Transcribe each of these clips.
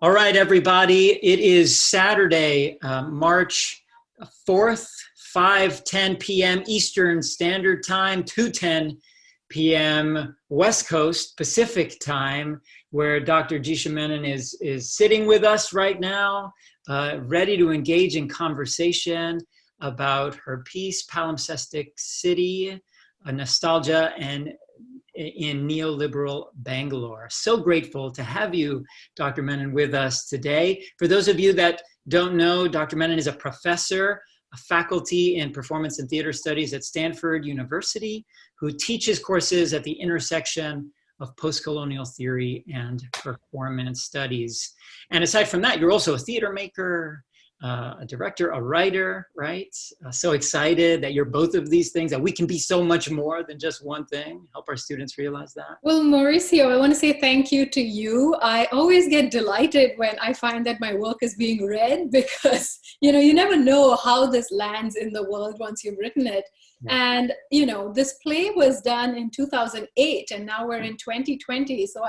All right, everybody. It is Saturday, March 4th, 5:10 p.m. Eastern Standard Time, 2:10 p.m. West Coast Pacific Time, where Dr. Jisha Menon is sitting with us right now, ready to engage in conversation about her piece, Palimpsestic City, a Nostalgia and in Neoliberal Bangalore. So grateful to have you, Dr. Menon, with us today. For those of you that don't know, Dr. Menon is a professor, a faculty in performance and theater studies at Stanford University, who teaches courses at the intersection of post-colonial theory and performance studies. And aside from that, you're also a theater maker, a director, a writer, right? So excited that you're both of these things, that we can be so much more than just one thing. Help our students realize that. Well, Mauricio, I want to say thank you to you. I always get delighted when I find that my work is being read because, you never know how this lands in the world once you've written it. Yeah. And, this play was done in 2008 and now we're in 2020. So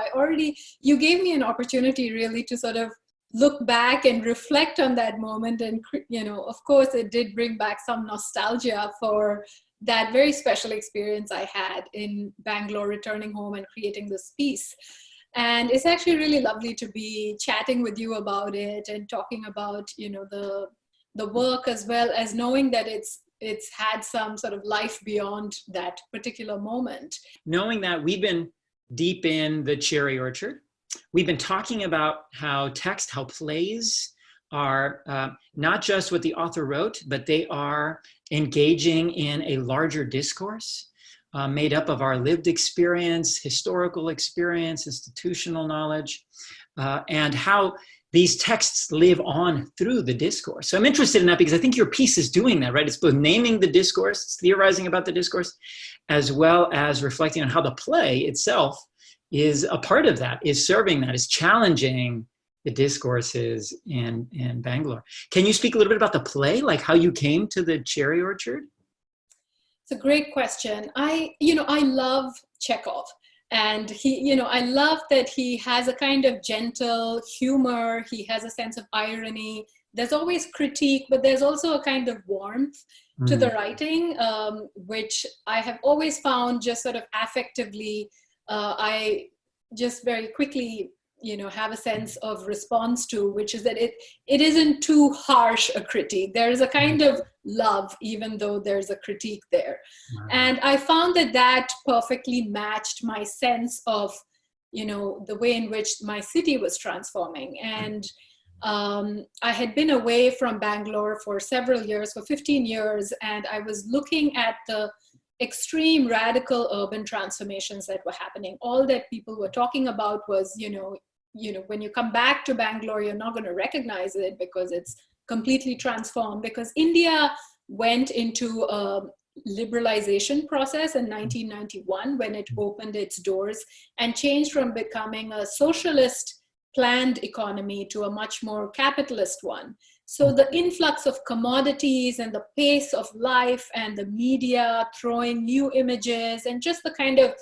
you gave me an opportunity really to sort of look back and reflect on that moment. And, of course, it did bring back some nostalgia for that very special experience I had in Bangalore, returning home and creating this piece. And it's actually really lovely to be chatting with you about it and talking about, the work, as well as knowing that it's had some sort of life beyond that particular moment. Knowing that we've been deep in the cherry orchard, we've been talking about how plays are not just what the author wrote, but they are engaging in a larger discourse made up of our lived experience, historical experience, institutional knowledge, and how these texts live on through the discourse. So I'm interested in that because I think your piece is doing that, right? It's both naming the discourse, it's theorizing about the discourse, as well as reflecting on how the play itself is a part of that, is serving that, is challenging the discourses in Bangalore. Can you speak a little bit about the play, like how you came to the cherry orchard? It's a great question. I love Chekhov. And I love that he has a kind of gentle humor. He has a sense of irony. There's always critique, but there's also a kind of warmth to the writing, which I have always found just sort of affectively. I just very quickly, have a sense of response to, which is that it isn't too harsh a critique. There is a kind of love, even though there's a critique there. And I found that perfectly matched my sense of, the way in which my city was transforming. And I had been away from Bangalore for several years, for 15 years, and I was looking at the extreme radical urban transformations that were happening. All that people were talking about was, when you come back to Bangalore, you're not going to recognize it because it's completely transformed, because India went into a liberalization process in 1991 when it opened its doors and changed from becoming a socialist planned economy to a much more capitalist one. So the influx of commodities and the pace of life and the media throwing new images and just the kind of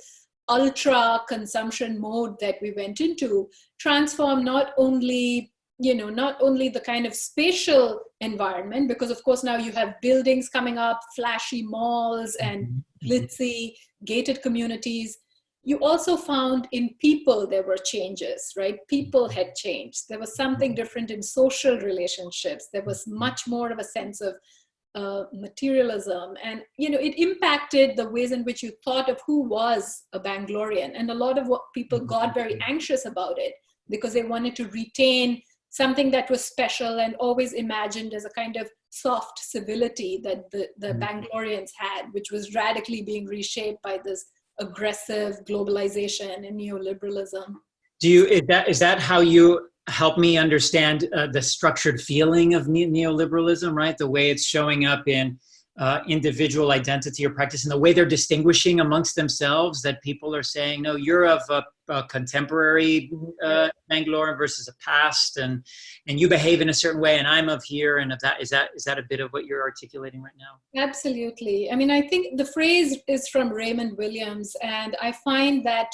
ultra consumption mode that we went into transformed not only the kind of spatial environment, because of course now you have buildings coming up, flashy malls and glitzy gated communities. You also found in people there were changes, right? People had changed. There was something different in social relationships. There was much more of a sense of materialism. And, it impacted the ways in which you thought of who was a Bangalorean. And a lot of what people got very anxious about it because they wanted to retain something that was special and always imagined as a kind of soft civility that the Bangaloreans had, which was radically being reshaped by this aggressive globalization and neoliberalism. Is that how you help me understand the structured feeling of neoliberalism, right? The way it's showing up in individual identity or practice, and the way they're distinguishing amongst themselves, that people are saying, no, you're of a contemporary Bangalore versus a past, and you behave in a certain way, and I'm of here, and of that. Is that a bit of what you're articulating right now? Absolutely. I mean, I think the phrase is from Raymond Williams, and I find that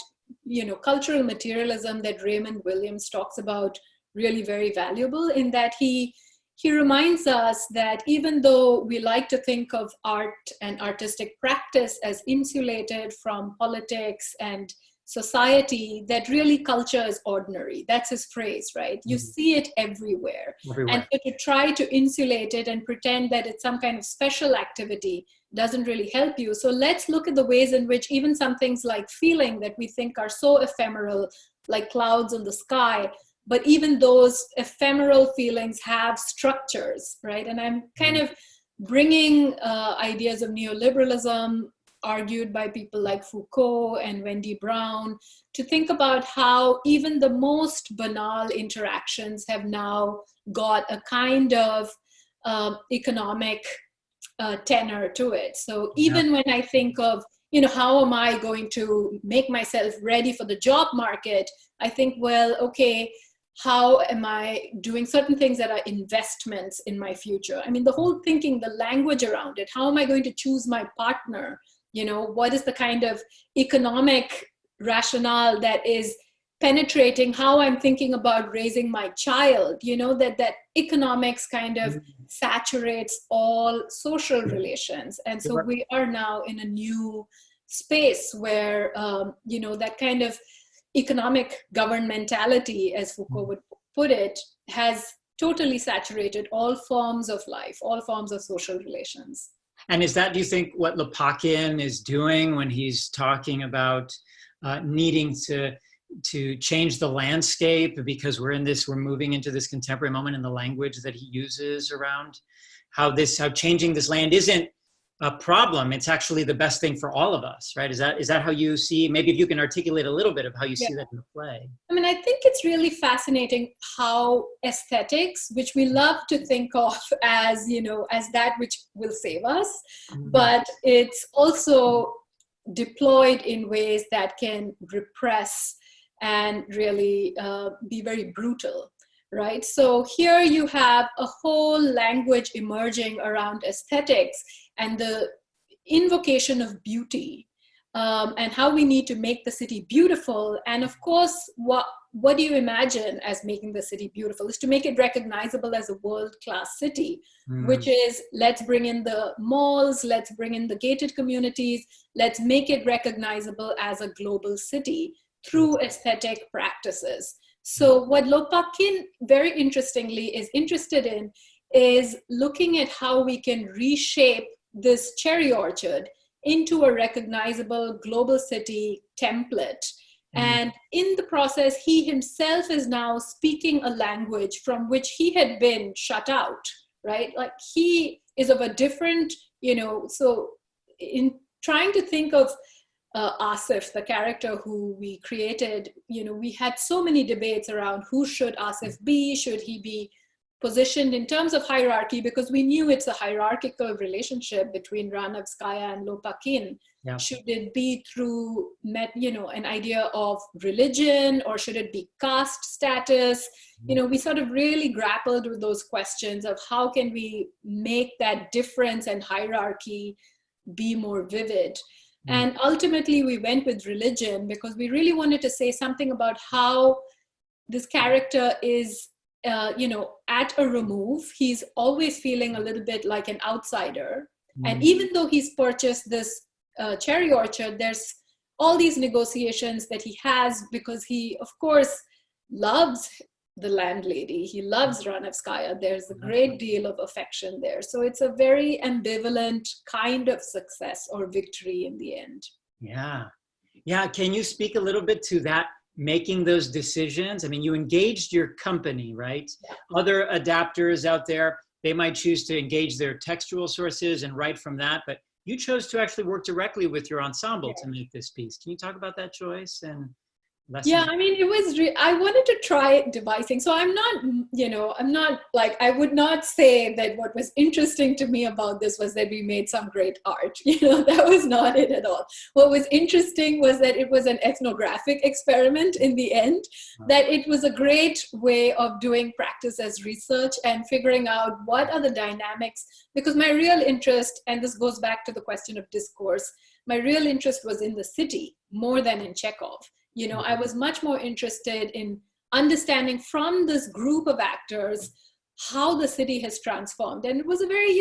cultural materialism that Raymond Williams talks about really very valuable in that he reminds us that even though we like to think of art and artistic practice as insulated from politics and society, that really culture is ordinary. That's his phrase, right? You see it everywhere. And so to try to insulate it and pretend that it's some kind of special activity doesn't really help you. So let's look at the ways in which even some things like feeling that we think are so ephemeral, like clouds in the sky, but even those ephemeral feelings have structures, right? And I'm kind of bringing ideas of neoliberalism argued by people like Foucault and Wendy Brown to think about how even the most banal interactions have now got a kind of economic tenor to it. So even when I think of, how am I going to make myself ready for the job market? I think, well, okay, how am I doing certain things that are investments in my future? I mean, the whole thinking, the language around it, how am I going to choose my partner? What is the kind of economic rationale that is penetrating how I'm thinking about raising my child? That economics kind of saturates all social relations. And so we are now in a new space where, that kind of economic governmentality, as Foucault would put it, has totally saturated all forms of life, all forms of social relations. And is that, do you think, what Lopakhin is doing when he's talking about needing to change the landscape because we're moving into this contemporary moment in the language that he uses around how changing this land isn't a problem, it's actually the best thing for all of us, right? Is that how you see, maybe if you can articulate a little bit of how you see that in the play? I mean, I think it's really fascinating how aesthetics, which we love to think of as, as that which will save us, but it's also deployed in ways that can repress and really be very brutal, right? So here you have a whole language emerging around aesthetics and the invocation of beauty and how we need to make the city beautiful. And of course, what do you imagine as making the city beautiful is to make it recognizable as a world-class city, which is, let's bring in the malls, let's bring in the gated communities, let's make it recognizable as a global city through aesthetic practices. So what Lopakhin very interestingly is interested in is looking at how we can reshape this cherry orchard into a recognizable global city template. And in the process, he himself is now speaking a language from which he had been shut out, right? Like he is of a different, so in trying to think of Asif, the character who we created, we had so many debates around who should Asif be? Should he be positioned in terms of hierarchy? Because we knew it's a hierarchical relationship between Ranevskaya and Lopakhin. Yeah. Should it be through, an idea of religion, or should it be caste status? We sort of really grappled with those questions of how can we make that difference and hierarchy be more vivid. And ultimately, we went with religion because we really wanted to say something about how this character is, at a remove. He's always feeling a little bit like an outsider. And even though he's purchased this cherry orchard, there's all these negotiations that he has because he, of course, loves the landlady. He loves Ranevskaya. There's a great deal of affection there. So it's a very ambivalent kind of success or victory in the end. Yeah. Yeah. Can you speak a little bit to that, making those decisions? I mean, you engaged your company, right? Yeah. Other adapters out there, they might choose to engage their textual sources and write from that, but you chose to actually work directly with your ensemble to make this piece. Can you talk about that choice and lessons? Yeah, I mean, it was, I wanted to try devising. So I'm not, I'm not like, I would not say that what was interesting to me about this was that we made some great art. That was not it at all. What was interesting was that it was an ethnographic experiment in the end, that it was a great way of doing practice as research and figuring out what are the dynamics, because my real interest, and this goes back to the question of discourse, my real interest was in the city more than in Chekhov. I was much more interested in understanding from this group of actors how the city has transformed. And it was a very,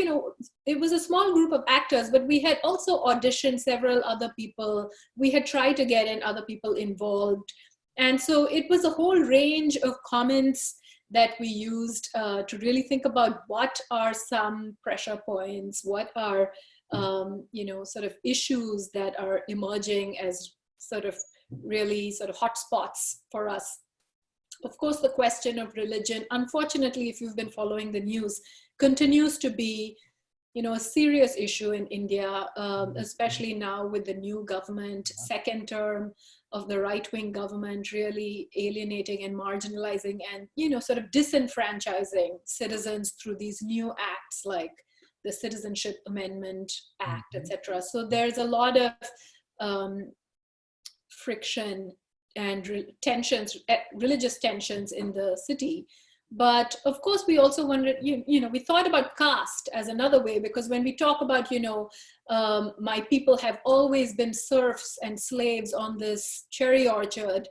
it was a small group of actors, but we had also auditioned several other people. We had tried to get in other people involved. And so it was a whole range of comments that we used to really think about what are some pressure points, what are, sort of issues that are emerging as sort of really sort of hotspots for us. Of course, the question of religion, unfortunately, if you've been following the news, continues to be, a serious issue in India, especially now with the new government, second term of the right-wing government, really alienating and marginalizing and, sort of disenfranchising citizens through these new acts like the Citizenship Amendment Act, etc. So there's a lot of friction and tensions, religious tensions in the city. But of course, we also wondered, we thought about caste as another way, because when we talk about, my people have always been serfs and slaves on this cherry orchard,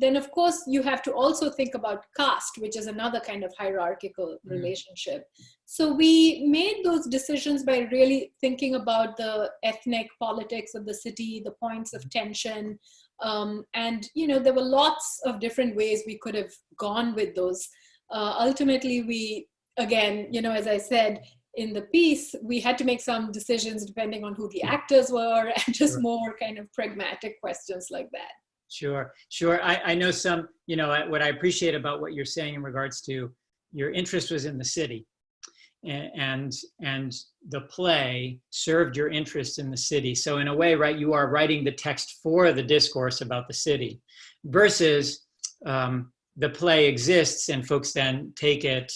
then of course you have to also think about caste, which is another kind of hierarchical relationship. So we made those decisions by really thinking about the ethnic politics of the city, the points of tension, and there were lots of different ways we could have gone with those. Ultimately, we, again, as I said in the piece, we had to make some decisions depending on who the actors were and just more kind of pragmatic questions like that. Sure. I know some, what I appreciate about what you're saying in regards to your interest was in the city, and the play served your interest in the city. So in a way, right, you are writing the text for the discourse about the city, versus the play exists and folks then take it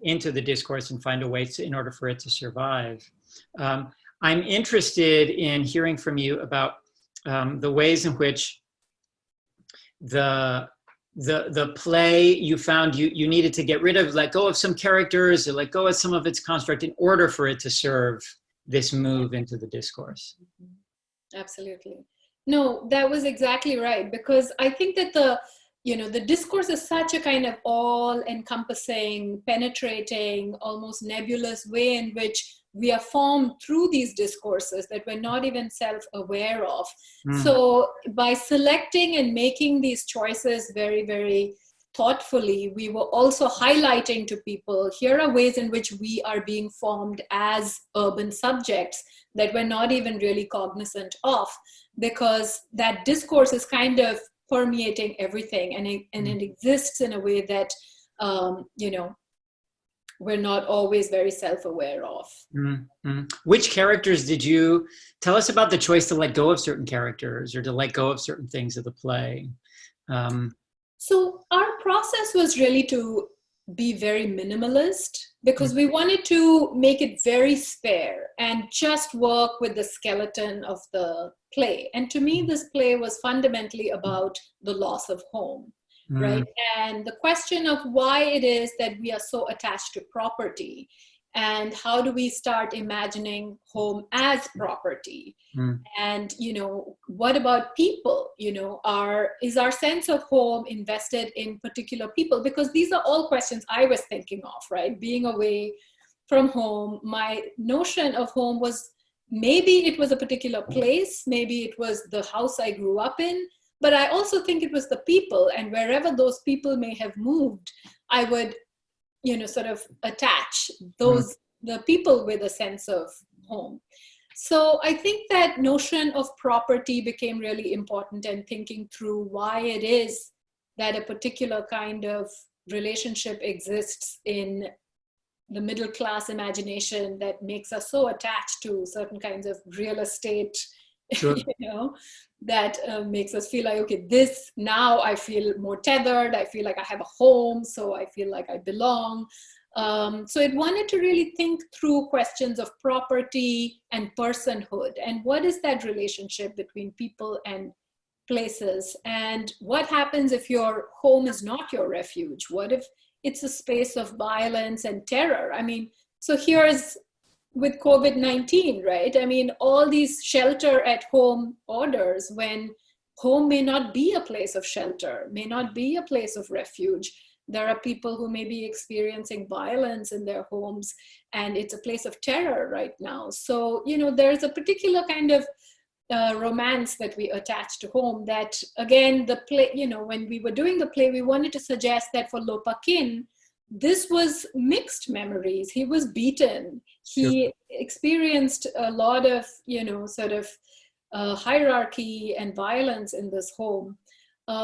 into the discourse and find a way in order for it to survive. I'm interested in hearing from you about the ways in which the play, you found you needed to get rid of, let go of some characters, or let go of some of its construct in order for it to serve this move into the discourse. Absolutely. No, that was exactly right, because I think that the discourse is such a kind of all-encompassing, penetrating, almost nebulous way in which we are formed through these discourses that we're not even self-aware of. So by selecting and making these choices very, very thoughtfully, we were also highlighting to people, here are ways in which we are being formed as urban subjects that we're not even really cognizant of, because that discourse is kind of permeating everything, and it exists in a way that we're not always very self-aware of. Which characters did you tell us about? The choice to let go of certain characters or to let go of certain things of the play? So our process was really to be very minimalist, because we wanted to make it very spare and just work with the skeleton of the play. And to me, this play was fundamentally about the loss of home, right? And the question of why it is that we are so attached to property, and how do we start imagining home as property? And, what about people? Is our sense of home invested in particular people? Because these are all questions I was thinking of, right? Being away from home, my notion of home was, maybe it was a particular place, maybe it was the house I grew up in, but I also think it was the people, and wherever those people may have moved, I would sort of attach the people with a sense of home. So I think that notion of property became really important, and thinking through why it is that a particular kind of relationship exists in the middle class imagination that makes us so attached to certain kinds of real estate, that makes us feel like, okay, this, now I feel more tethered, I feel like I have a home, so I feel like I belong. So it wanted to really think through questions of property and personhood, and what is that relationship between people and places, and what happens if your home is not your refuge? What if it's a space of violence and terror? I mean, so here's with COVID-19, right? I mean, all these shelter at home orders, when home may not be a place of shelter, may not be a place of refuge. There are people who may be experiencing violence in their homes, and it's a place of terror right now. So, there's a particular kind of romance that we attach to home that, again, the play, when we were doing the play, we wanted to suggest that for Lopakin, this was mixed memories. He was beaten. He experienced a lot of, sort of hierarchy and violence in this home.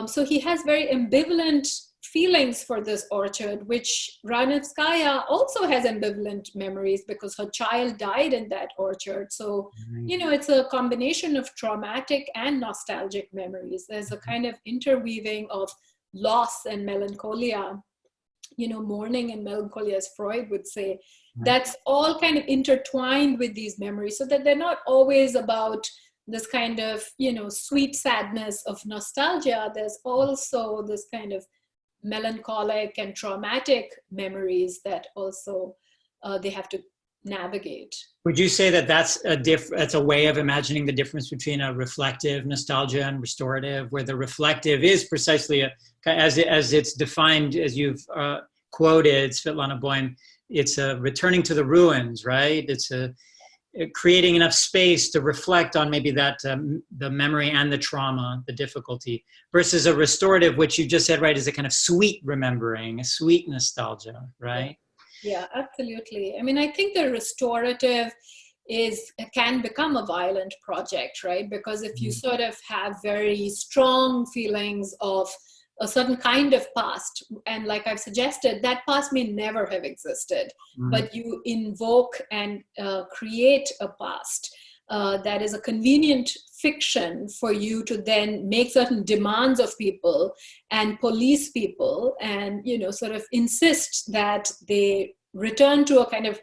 So he has very ambivalent feelings for this orchard, which Ranevskaya also has ambivalent memories because her child died in that orchard. So, it's a combination of traumatic and nostalgic memories. There's a kind of interweaving of loss and melancholia, mourning and melancholia, as Freud would say. That's all kind of intertwined with these memories, so that they're not always about this kind of, sweet sadness of nostalgia. There's also this kind of melancholic and traumatic memories that also they have to navigate. Would you say that that's a way of imagining the difference between a reflective nostalgia and restorative, where the reflective is precisely as it's defined, as you've quoted Svetlana Boym, it's a returning to the ruins, right? It's creating enough space to reflect on maybe that the memory and the trauma, the difficulty, versus a restorative, which you just said, right, is a kind of sweet remembering, a sweet nostalgia, right? Yeah, absolutely. I mean, I think the restorative can become a violent project, right? Because if you sort of have very strong feelings of a certain kind of past, and like I've suggested, that past may never have existed, but you invoke and create a past that is a convenient fiction for you to then make certain demands of people and police people, and sort of insist that they return to a kind of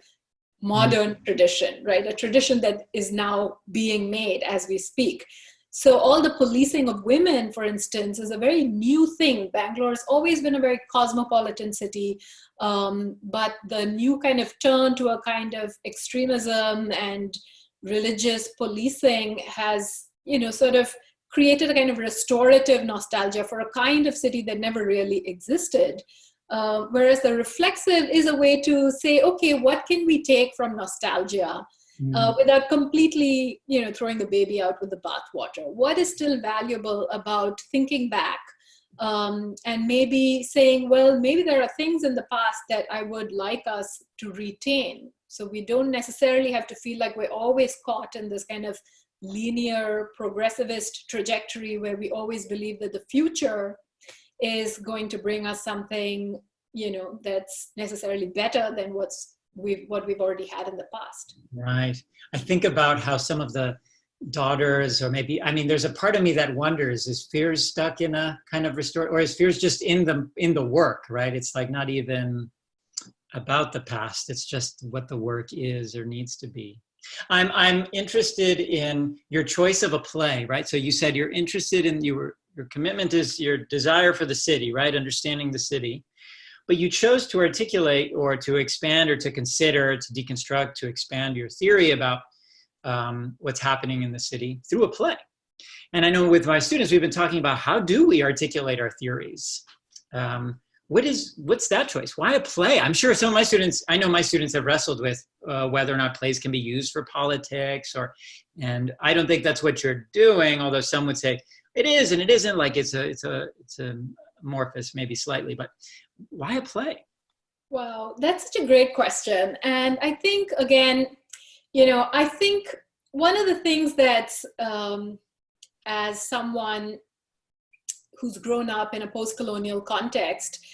modern tradition, right? A tradition that is now being made as we speak. So all the policing of women, for instance, is a very new thing. Bangalore has always been a very cosmopolitan city, but the new kind of turn to a kind of extremism and religious policing has, sort of created a kind of restorative nostalgia for a kind of city that never really existed. Whereas the reflexive is a way to say, okay, what can we take from nostalgia? Without completely, throwing the baby out with the bathwater. What is still valuable about thinking back and maybe saying, well, maybe there are things in the past that I would like us to retain. So we don't necessarily have to feel like we're always caught in this kind of linear progressivist trajectory where we always believe that the future is going to bring us something, that's necessarily better than what we've already had in the past. Right. I think about how some of the daughters, or maybe, there's a part of me that wonders, is Fears stuck in a kind of restore, or is Fears just in the work, right? It's like not even about the past. It's just what the work is or needs to be. I'm interested in your choice of a play, right? So you said you're interested in your commitment is your desire for the city, right? Understanding the city. But you chose to articulate or to expand or to consider, to deconstruct, to expand your theory about what's happening in the city through a play. And I know with my students, we've been talking about how do we articulate our theories? What's that choice? Why a play? I'm sure some of my students, I know my students have wrestled with whether or not plays can be used for politics, and I don't think that's what you're doing, although some would say it is and it isn't, like it's amorphous maybe slightly, but why a play? Wow, that's such a great question. And I think, again, I think one of the things that, as someone who's grown up in a post-colonial context,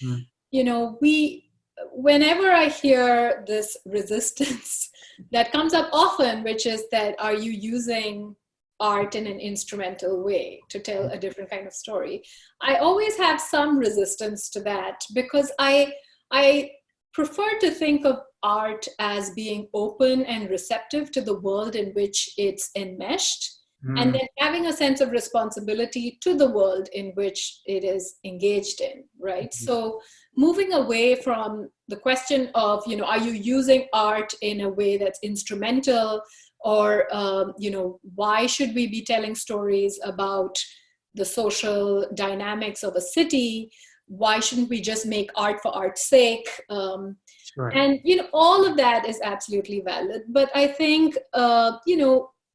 whenever I hear this resistance that comes up often, which is that, are you using art in an instrumental way to tell a different kind of story? I always have some resistance to that, because I prefer to think of art as being open and receptive to the world in which it's enmeshed, and then having a sense of responsibility to the world in which it is engaged in, right? So moving away from the question of, are you using art in a way that's instrumental, or, why should we be telling stories about the social dynamics of a city. Why shouldn't we just make art for art's sake? Sure. And all of that is absolutely valid. But I think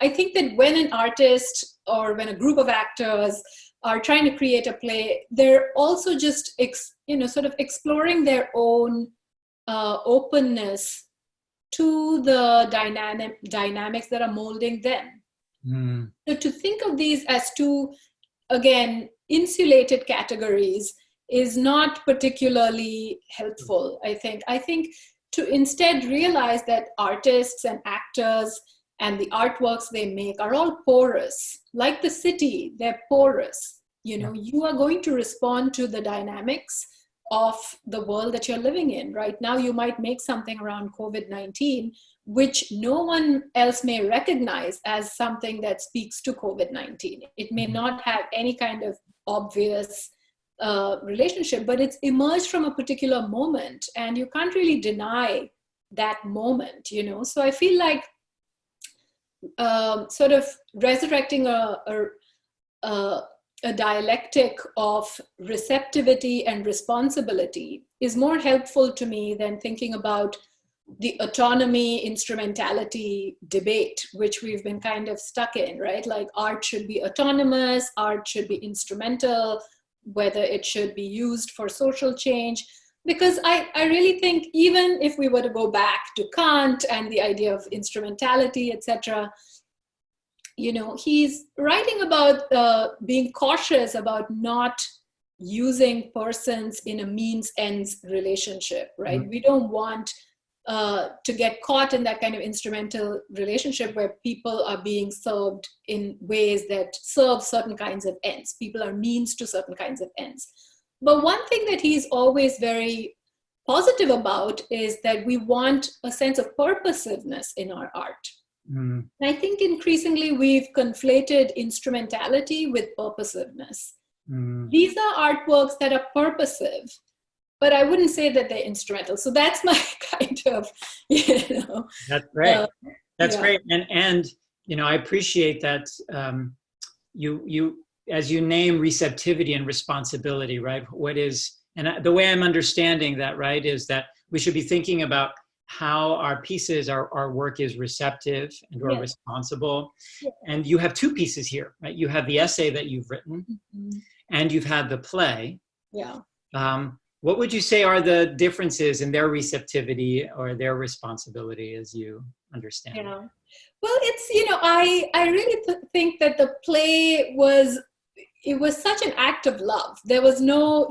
I think that when an artist or when a group of actors are trying to create a play, they're also just sort of exploring their own openness to the dynamics that are molding them. So to think of these as two, again, insulated categories is not particularly helpful, I think. I think to instead realize that artists and actors and the artworks they make are all porous. Like the city, they're porous. You are going to respond to the dynamics of the world that you're living in. Right now, you might make something around COVID-19, which no one else may recognize as something that speaks to COVID-19. It may not have any kind of obvious relationship, but it's emerged from a particular moment, and you can't really deny that moment, So I feel like sort of resurrecting a dialectic of receptivity and responsibility is more helpful to me than thinking about the autonomy instrumentality debate, which we've been kind of stuck in, right? Like art should be autonomous, art should be instrumental, whether it should be used for social change. Because I really think even if we were to go back to Kant and the idea of instrumentality, etc., he's writing about being cautious about not using persons in a means-ends relationship, right? We don't want to get caught in that kind of instrumental relationship where people are being served in ways that serve certain kinds of ends. People are means to certain kinds of ends. But one thing that he's always very positive about is that we want a sense of purposiveness in our art. And I think increasingly we've conflated instrumentality with purposiveness. These are artworks that are purposive, but I wouldn't say that they're instrumental. So that's my kind of, That's great. That's great. And I appreciate that you as you name receptivity and responsibility, right? And the way I'm understanding that, right, is that we should be thinking about how our pieces, our work is receptive and or responsible. And you have two pieces here, right? You have the essay that you've written and you've had the play. What would you say are the differences in their receptivity or their responsibility as you understand it? Well, it's, I really think that the play was such an act of love. There was no,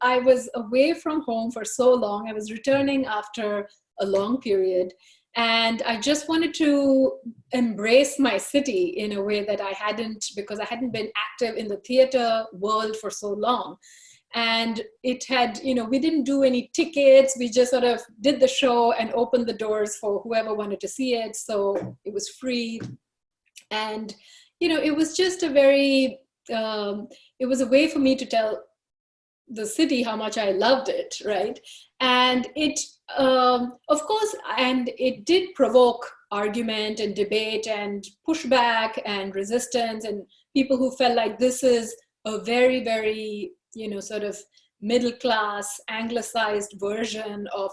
I was away from home for so long. I was returning after a long period. And I just wanted to embrace my city in a way that I hadn't, because I hadn't been active in the theater world for so long. And it had, we didn't do any tickets. We just sort of did the show and opened the doors for whoever wanted to see it. So it was free. And, it was just a very, it was a way for me to tell the city how much I loved it, right? And it, of course, and it did provoke argument and debate and pushback and resistance and people who felt like this is a very, very, sort of middle-class, anglicized version of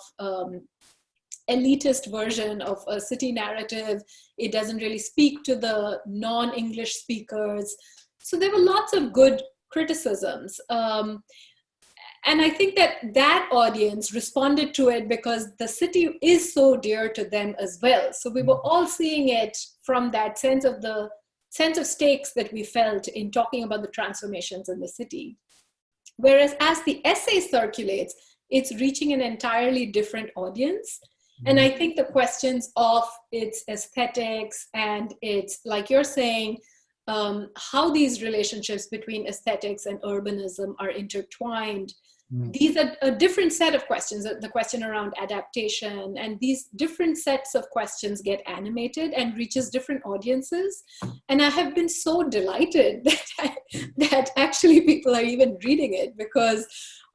elitist version of a city narrative. It doesn't really speak to the non-English speakers. So there were lots of good criticisms. And I think that audience responded to it because the city is so dear to them as well. So we were all seeing it from that sense of stakes that we felt in talking about the transformations in the city. Whereas as the essay circulates, it's reaching an entirely different audience. And I think the questions of its aesthetics and its, like you're saying, how these relationships between aesthetics and urbanism are intertwined. These are a different set of questions, the question around adaptation, and these different sets of questions get animated and reaches different audiences. And I have been so delighted that actually people are even reading it, because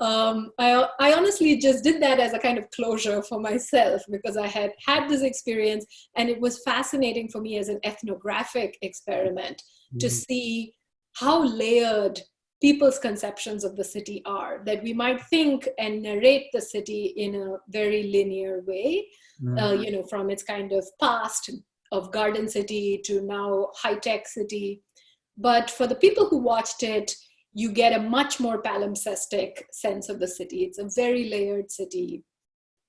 I honestly just did that as a kind of closure for myself, because I had had this experience and it was fascinating for me as an ethnographic experiment to see how layered people's conceptions of the city are, that we might think and narrate the city in a very linear way, from its kind of past of garden city to now high-tech city. But for the people who watched it, you get a much more palimpsestic sense of the city. It's a very layered city.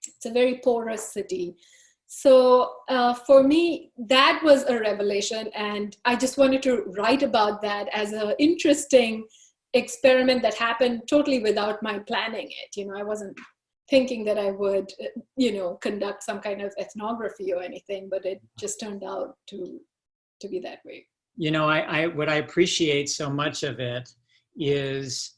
It's a very porous city. So for me, that was a revelation. And I just wanted to write about that as an interesting experiment that happened totally without my planning it. I wasn't thinking that I would, conduct some kind of ethnography or anything, but it just turned out to be that way. What I appreciate so much of it is,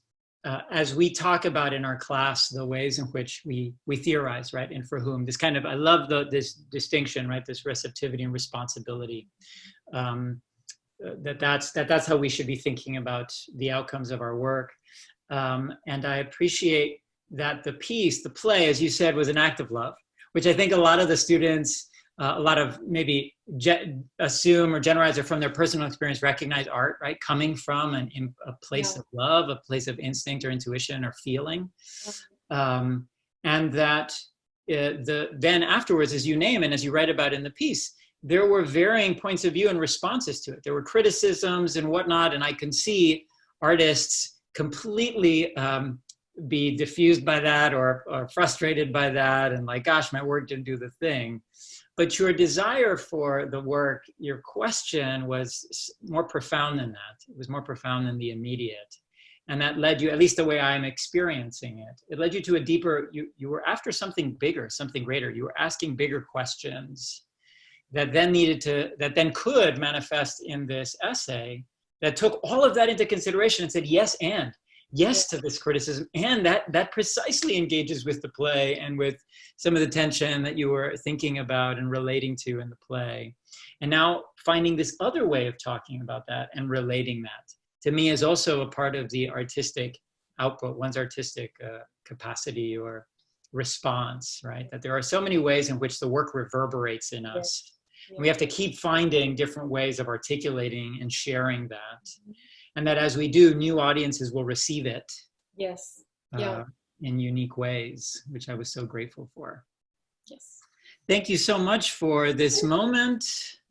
as we talk about in our class, the ways in which we theorize, right? And for whom, I love this distinction, right? This receptivity and responsibility. That's how we should be thinking about the outcomes of our work. And I appreciate that the piece, the play, as you said, was an act of love, which I think a lot of the students, a lot of maybe assume or generalize, or from their personal experience recognize art, right? Coming from a place of love, a place of instinct or intuition or feeling. And that then afterwards, as you name and as you write about in the piece, there were varying points of view and responses to it. There were criticisms and whatnot, and I can see artists completely be diffused by that or frustrated by that and like, gosh, my work didn't do the thing. But your desire for the work, your question was more profound than that. It was more profound than the immediate. And that led you, at least the way I'm experiencing it, it led you to a deeper, you were after something bigger, something greater. You were asking bigger questions that then could manifest in this essay that took all of that into consideration and said, yes to this criticism. And that precisely engages with the play and with some of the tension that you were thinking about and relating to in the play. And now finding this other way of talking about that and relating that, to me, is also a part of the artistic output, one's artistic capacity or response, right? That there are so many ways in which the work reverberates in us. Yes. And we have to keep finding different ways of articulating and sharing that. And that as we do, new audiences will receive it. Yes. In unique ways, which I was so grateful for. Yes. Thank you so much for this moment.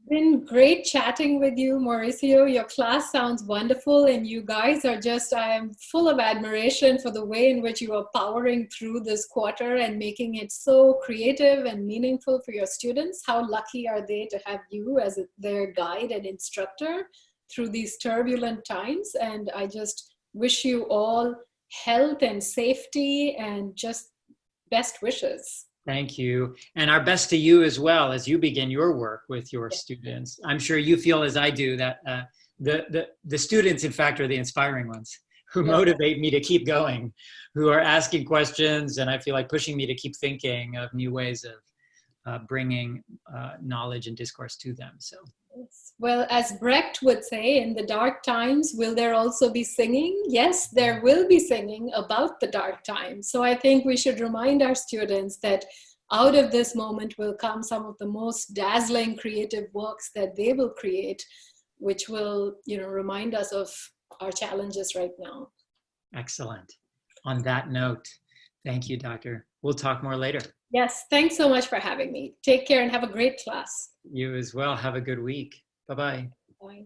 Been great chatting with you, Mauricio. Your class sounds wonderful, and you guys are I am full of admiration for the way in which you are powering through this quarter and making it so creative and meaningful for your students. How lucky are they to have you as their guide and instructor through these turbulent times? And I just wish you all health and safety and just best wishes. Thank you. And our best to you as well as you begin your work with your students. I'm sure you feel as I do that the students, in fact, are the inspiring ones who motivate me to keep going, who are asking questions, and I feel like pushing me to keep thinking of new ways of bringing knowledge and discourse to them. So. Well, as Brecht would say, in the dark times, will there also be singing? Yes, there will be singing about the dark times. So I think we should remind our students that out of this moment will come some of the most dazzling creative works that they will create, which will, remind us of our challenges right now. Excellent. On that note, thank you, Doctor. We'll talk more later. Yes, thanks so much for having me. Take care and have a great class. You as well. Have a good week. Bye-bye. Bye.